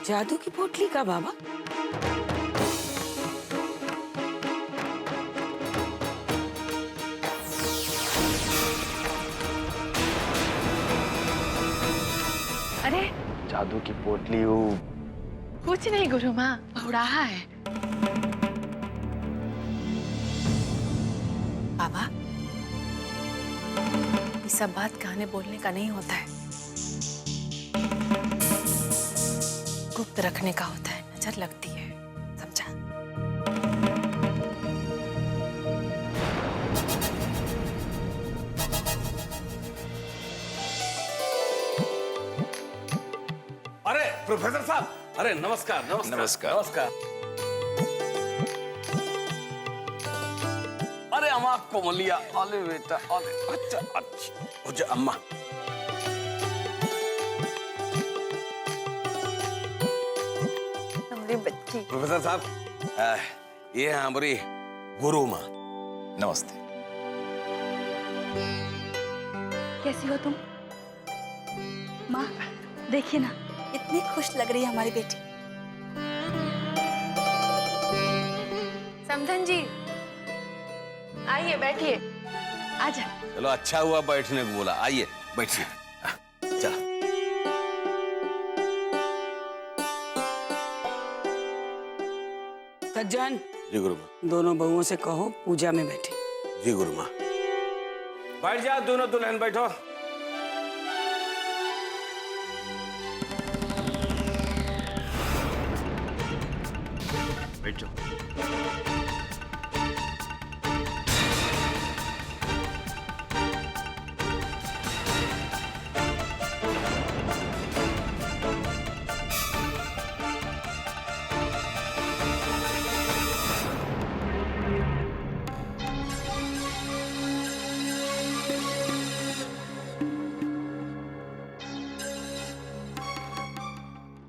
जादू की पोटली का बाबा? अरे जादू की पोटली वो कुछ नहीं गुरु माँ, बहुड़ाहा है। बाबा, ये सब बात कहने बोलने का नहीं होता है, गुप्त रखने का होता है। नजर लगती है, समझा? अरे प्रोफेसर साहब, अरे नमस्कार नमस्कार नमस्कार। नमस्कार। अरे अम्मा कोमलिया, अरे बेटा, अरे अच्छा अच्छा, मुझे अम्मा। हमारी बच्ची। प्रोफेसर साहब, ये है हमारी गुरु माँ। नमस्ते। कैसी हो तुम? माँ देखिए ना, इतनी खुश लग रही है हमारी बेटी। समधन जी, आइए बैठिए। आजा। चलो अच्छा हुआ बैठने को बोला, आइए बैठिए। चलो सज्जन, जी गुरु माँ। दोनों बहुओं से कहो पूजा में बैठे। जी गुरु माँ। बैठ जाओ दोनों दुल्हन, बैठो। बैठ जाओ।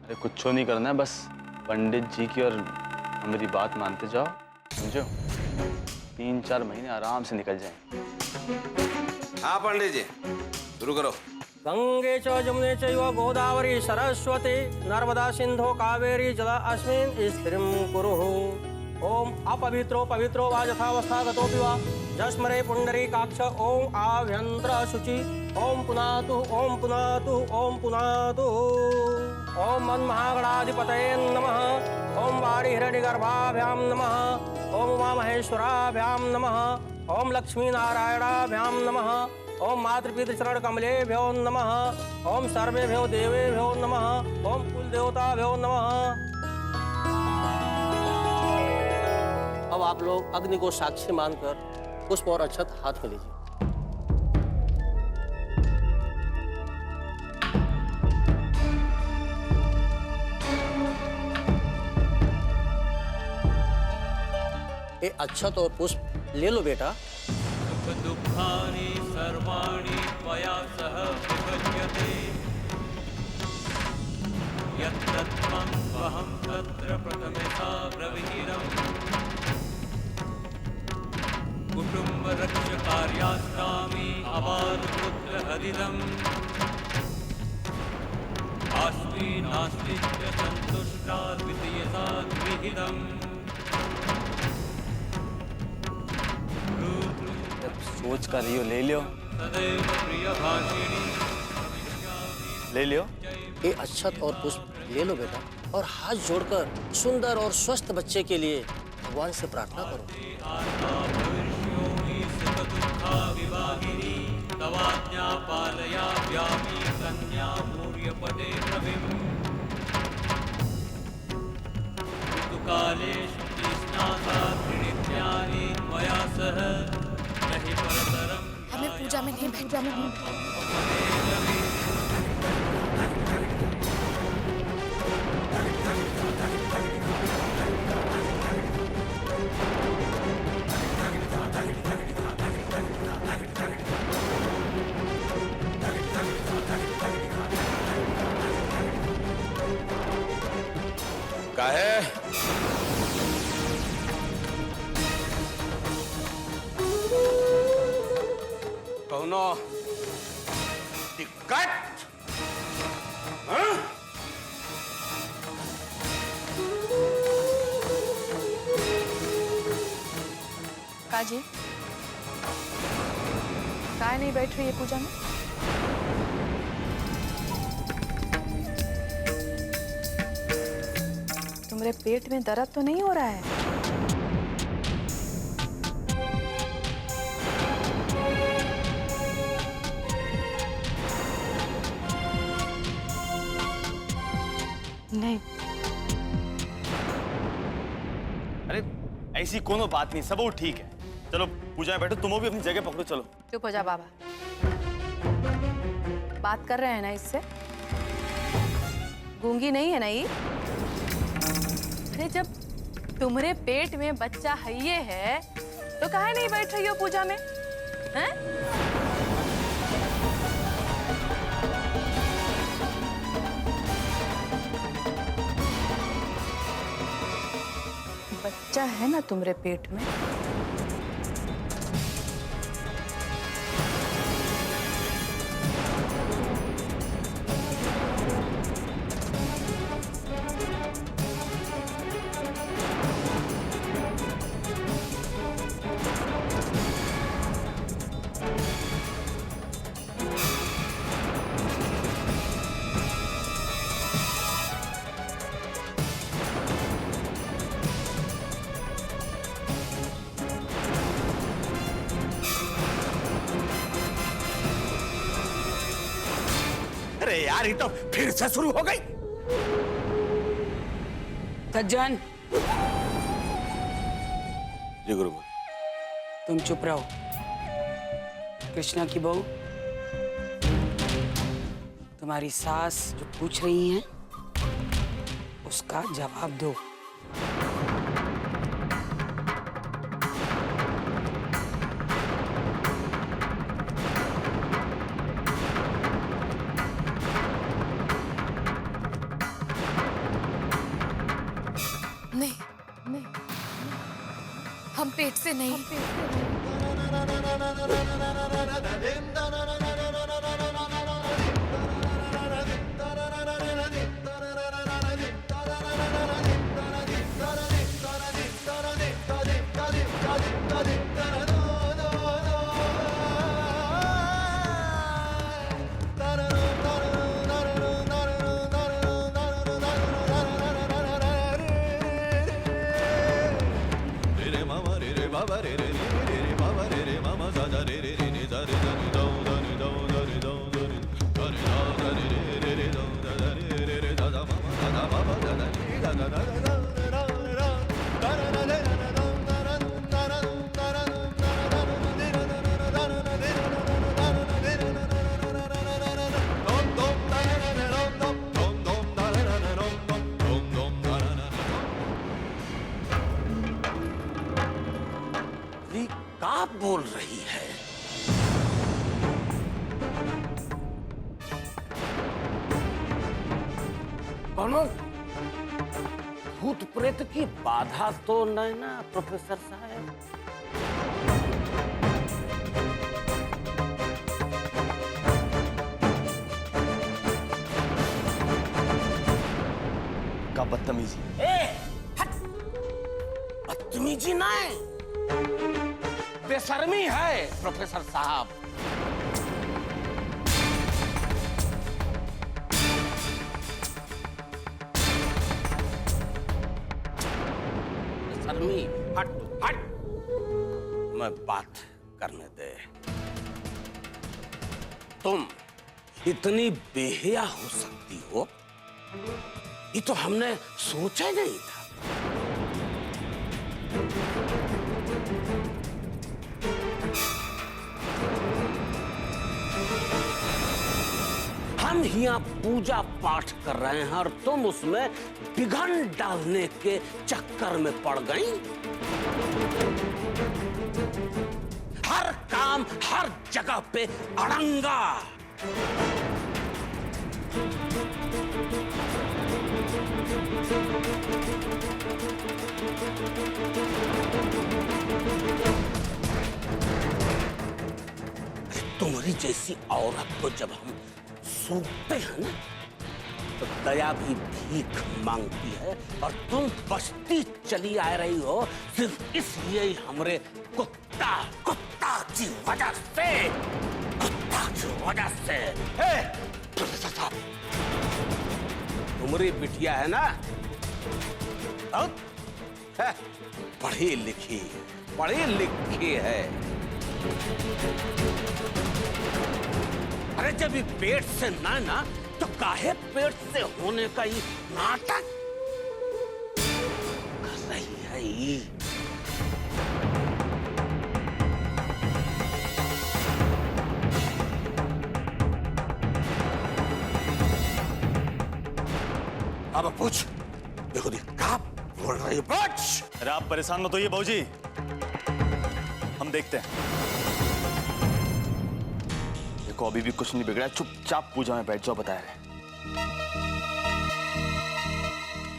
अरे कुछ नहीं करना है, बस पंडित जी की और हमारी बात मानते जाओ, समझो। 3-4 महीने आराम से निकल जाएं। हाँ पंडित जी, शुरू करो। गंगे च जमुने चैव गोदावरी सरस्वती नर्मदा सिंधु कावेरी जला अस्मिन् स्थिरिं कुरुः। ओम अपवित्रो पवित्रो वा यथावस्थागतोऽपि वा जस्मरे पुंडरीकाक्ष ओम आभ्यंतर शुचि ओम पुनातु ओम पुनातु ओम पुनातु। ओम मन्महागणाधिपतये नमः। ओम वाणीहिरण्यगर्भाभ्यां नमः। ओम उमामहेश्वराभ्यां नमः। ओम लक्ष्मीनारायणाभ्यां नमः। ओम मातृपितृचरण कमलेभ्यो नमः। ओम सर्वेभ्यो देवेभ्यो नमः। ओम कुलदेवताभ्यो नमः। अब आप लोग अग्नि को साक्षी मानकर पुष्प और अक्षत हाथ में लीजिए। ये अक्षत और पुष्प ले लो बेटा। दुःखानि सर्वाणि त्वया सह विभज्यते यत्र त्वं वहं तत्र प्रथमता ब्रवीरम् कुटुम्बरक्षकार्यास्तामि अपारपुत्रहरिदम् अस्मि नास्ति च सन्तुष्टा द्वितीयता विहितम् सोच कर रही हो, ले लियो, सदैव प्रियभाषिणी ले लियो। ये अक्षत और पुष्प ले लो बेटा और हाथ जोड़कर सुंदर और स्वस्थ बच्चे के लिए भगवान से प्रार्थना करो। तवाज्ञा पालयाम्यामि कन्या भूर्यपदे रविम् ऋतुकाले शुचिस्नाता त्रिनित्यानि त्वया सह नहि परतरम् हमें पूजा में नहीं बैठना। काहे? कौनो दिक्कत? हाँ? बाजी, काय नहीं बैठ रही है पूजा में? तुम्हारे पेट में दर्द तो नहीं हो रहा है? नहीं। अरे ऐसी कोनो बात नहीं, सब वो ठीक है। चलो पूजा में बैठो, तुम भी अपनी जगह पकड़ो। चलो चुप हो जा बाबा, बात कर रहे हैं ना इससे, गूंगी नहीं है ना ये? अरे जब तुम्हारे पेट में बच्चा है ये है तो काहे नहीं बैठ रही हो पूजा में? हैं? बच्चा है ना तुम्हारे पेट में? अरे यार, ये तो फिर से शुरू हो गई। सज्जन, जी गुरु। तुम चुप रहो। कृष्णा की बहू, तुम्हारी सास जो पूछ रही हैं उसका जवाब दो। नहीं, नहीं, हम पेट से नहीं। क्या बोल रही है? कौनो भूत प्रेत की बाधा तो नहीं ना प्रोफेसर साहब? का बदतमीजी। बदतमीजी नहीं, बेशर्मी है प्रोफेसर साहब। बेशर्मी, हट हट, मैं बात करने दे। तुम इतनी बेहया हो सकती हो, ये तो हमने सोचा ही नहीं था। हम यहाँ पूजा पाठ कर रहे हैं और तुम उसमें विघ्न डालने के चक्कर में पड़ गई। हर काम हर जगह पे अड़ंगा। तुम्हारी जैसी औरत को जब हम सूखते हैं ना, तो दया भी भीख मांगती है और तुम बचती चली आ रही हो सिर्फ इसलिए ही हमरे कुत्ता कुत्ता की वजह से प्रोफेसर साहब, तुम्हारी बिटिया है ना, पढ़ी लिखी है। अरे जब ये पेट से ना तो काहे पेट से होने का ये नाटक कर रही है ये? अब पूछ, देखो क्या बोल रही है? पूछ। अरे आप परेशान मत होइए भाऊजी, हम देखते हैं। देखो अभी भी कुछ नहीं बिगड़ा, चुपचाप पूजा में बैठ जाओ, बताया है।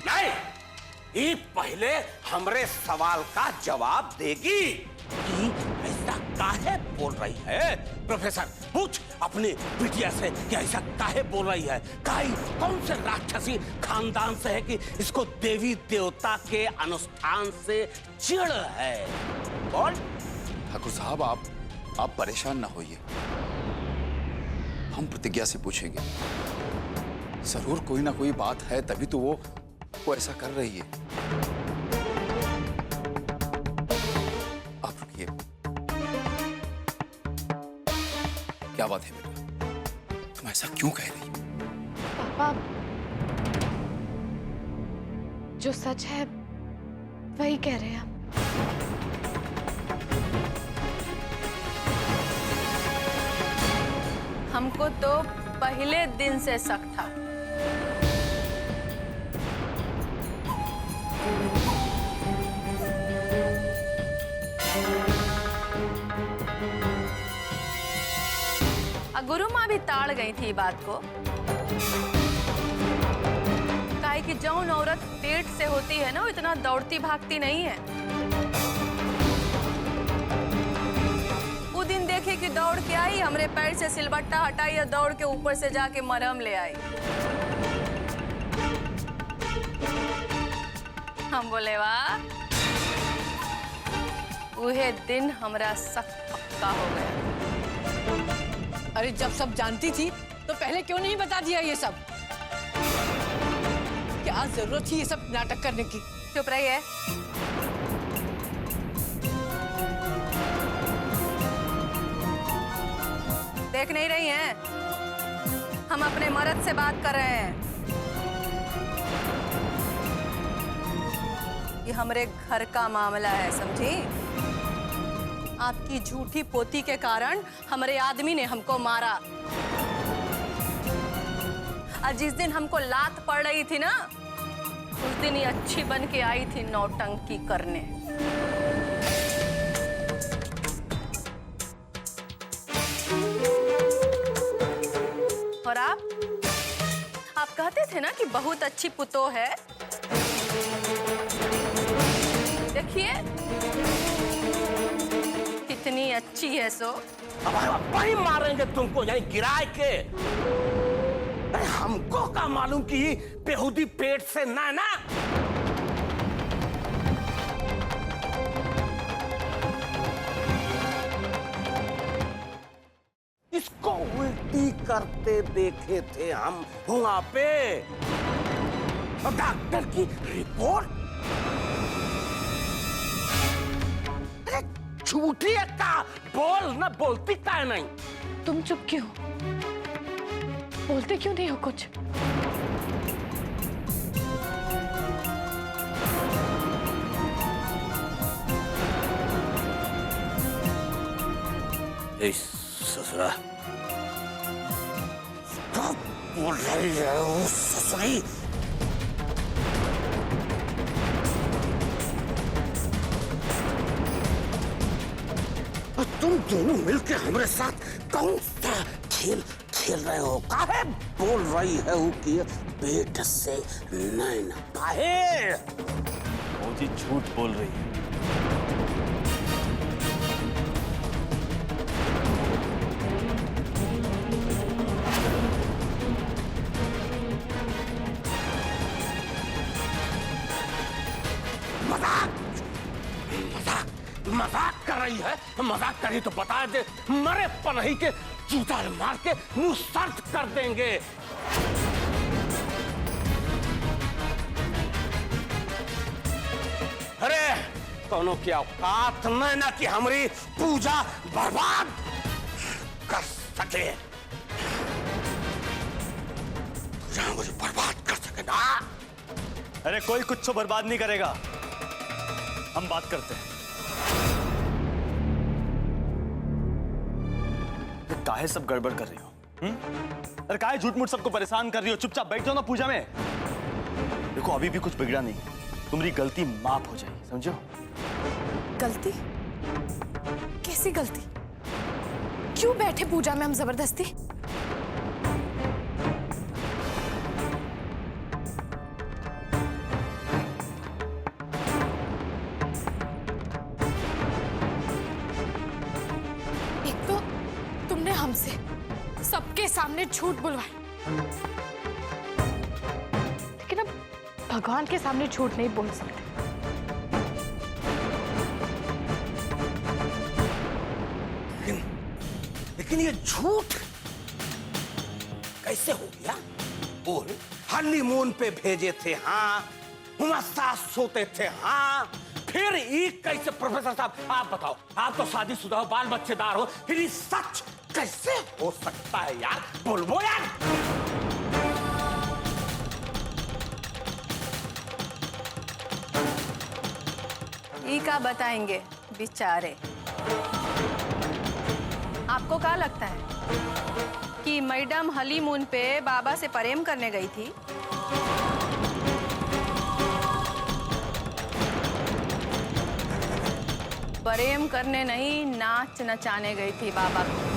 नहीं, ये पहले हमरे सवाल का जवाब देगी कि ऐसा काहे बोल रही है। प्रोफेसर पूछ अपनी बिटिया से कि ऐसा काहे बोल रही है। कौन से राक्षसी खानदान से है कि इसको देवी देवता के अनुष्ठान से चिढ़ है? कौन? ठाकुर साहब आप परेशान ना होइए, हम प्रतिज्ञा से पूछेंगे। जरूर कोई ना कोई बात है, तभी तो वो ऐसा कर रही है। आप रुकिए। क्या बात है बेटा, तुम ऐसा क्यों कह रही हो? पापा, जो सच है वही कह रहे हैं हम। हमको तो पहले दिन से शक था। गुरु माँ भी ताड़ गई थी बात को, काहे कि जौन औरत पेट से होती है ना, वो इतना दौड़ती भागती नहीं है। वो दिन देखे कि दौड़ के आई, हमरे पैर से सिलबट्टा हटाई और दौड़ के ऊपर से जाके मरहम ले आई। हम बोले वाह, उहे दिन हमरा सख्त पक्का हो गया। अरे जब सब जानती थी तो पहले क्यों नहीं बता दिया ये सब? क्या जरूरत थी ये सब नाटक करने की? चुप रहिए। देख नहीं रही हैं? हम अपने मर्द से बात कर रहे हैं। ये हमारे घर का मामला है, समझी? आपकी झूठी पोती के कारण हमारे आदमी ने हमको मारा। और जिस दिन हमको लात पड़ रही थी ना, उस दिन ये अच्छी बन के आई थी नौटंकी करने। और आप कहते थे ना कि बहुत अच्छी पुतो है। देखिए कितनी अच्छी है सो। अब वही मारेंगे तुमको, यानी गिराए के। अरे हमको क्या मालूम कि बेहूदी पेट से ना। इसको उल्टी करते देखे थे हम वहां पे। और डॉक्टर की रिपोर्ट झूठी है का? बोल ना, बोलती का नहीं? तुम चुप क्यों? बोलते क्यों नहीं हो कुछ? ससुरा क्या बोल रही है वो ससुरी? तुम दोनों मिलकर हमारे साथ कौन सा खेल खेल रहे हो? काहे बोल रही है वो कि पेट से नहीं ना पाए? वो जी झूठ बोल रही है। मजाक कर रही है? मजाक करी तो बता दे, मरे पनही के जूता मार के मुंह सर्द कर देंगे। अरे कौनों की औकात में ना कि हमारी पूजा बर्बाद कर सके, पूजा मुझे बर्बाद कर सके ना। अरे कोई कुछ तो बर्बाद नहीं करेगा, हम बात करते हैं। काहे सब गड़बड़ कर रही हो? अरे काहे झूठ मूठ सबको परेशान कर रही हो? चुपचाप बैठ जाओ ना पूजा में। देखो अभी भी कुछ बिगड़ा नहीं, तुम्हारी गलती माफ हो जाएगी, समझो? गलती? कैसी गलती? क्यों बैठे पूजा में हम जबरदस्ती? एक तो तुमने हमसे सबके सामने झूठ बुलवाया, लेकिन अब भगवान के सामने झूठ नहीं बोल सकते। लेकिन ये झूठ कैसे हो गया? बोल। हनीमून पे भेजे थे, हाँ। हमारे साथ सोते थे, हाँ। फिर ये कैसे? प्रोफेसर साहब आप बताओ, आप तो शादीशुदा हो, बाल बच्चेदार हो, फिर ये सच कैसे हो सकता है यार? बोलो यार। ई का बताएंगे बेचारे। आपको क्या लगता है कि मैडम हनीमून पे बाबा से प्रेम करने गई थी? प्रेम करने नहीं, नाच नचाने गई थी बाबा को।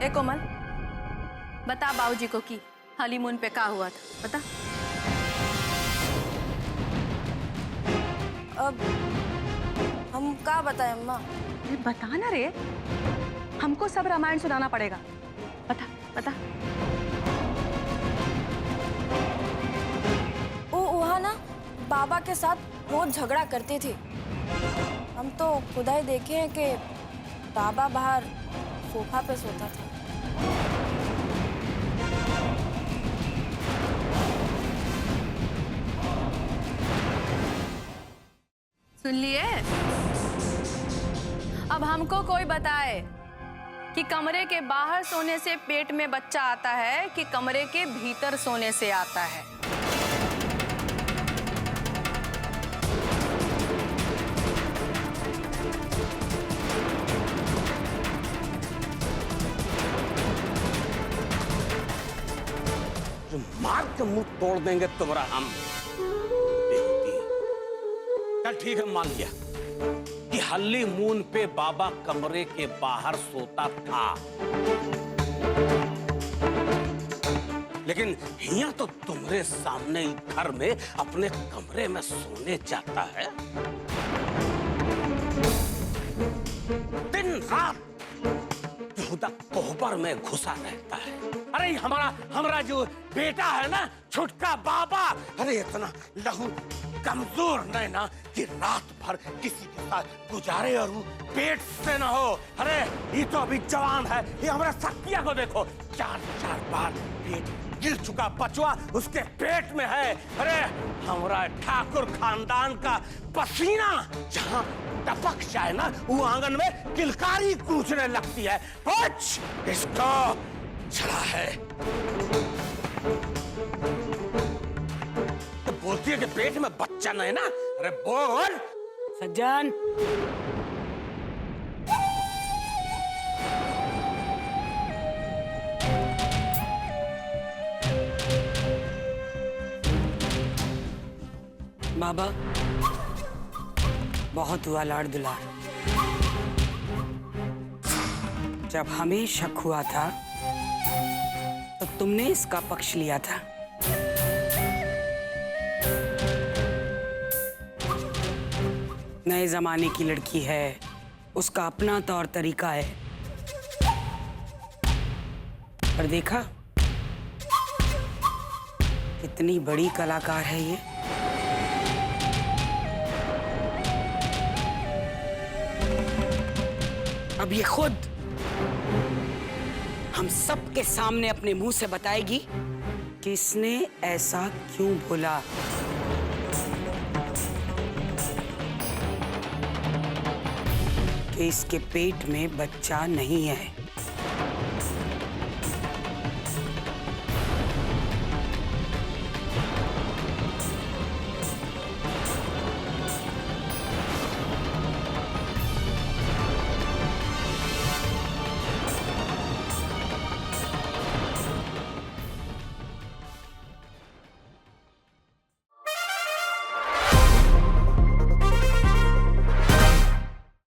ए कोमल, बता बाबूजी को कि हनीमून पे क्या हुआ था, बता। अब हम क्या बताएं अम्मा? अरे बता ना रे, हमको सब रामायण सुनाना पड़ेगा। बता बता। वो वहाँ ना बाबा के साथ रोज झगड़ा करते थे। हम तो खुदा ही देखे हैं कि बाबा बाहर सोफा पे सोता था। सुन लिए? अब हमको कोई बताए कि कमरे के बाहर सोने से पेट में बच्चा आता है कि कमरे के भीतर सोने से आता है? जो मार के मुंह तोड़ देंगे तुम्हारा हम। चल ठीक है, मान लिया कि हनीमून पे बाबा कमरे के बाहर सोता था, लेकिन हिया तो तुम्हारे सामने ही घर में अपने कमरे में सोने जाता है। दिन रात बेहुदा कोहबर में घुसा रहता है। अरे हमारा जो बेटा है ना, छुटका बाबा, अरे इतना लहू कमजोर नहीं ना कि रात भर किसी के साथ गुजारे और वो पेट से ना हो। अरे ये तो अभी जवान है, ये हमारा सकिया को देखो, 4-4 बार पेट गिर चुका बचवा उसके पेट में है। अरे हमारा ठाकुर खानदान का पसीना जहाँ टपक जाए ना, वो आंगन में किलकारी कूचने लगती है। कुछ इसको चला है। तो बोलती है कि पेट में बच्चा नहीं ना। अरे बोल। सज्जन, बाबा बहुत हुआ लाड़ दुलार। जब हमें शक हुआ था तो तुमने इसका पक्ष लिया था। नए जमाने की लड़की है, उसका अपना तौर तरीका है। पर देखा कितनी बड़ी कलाकार है ये। अब ये खुद हम सबके सामने अपने मुंह से बताएगी कि इसने ऐसा क्यों बोला। कि इसके पेट में बच्चा नहीं है।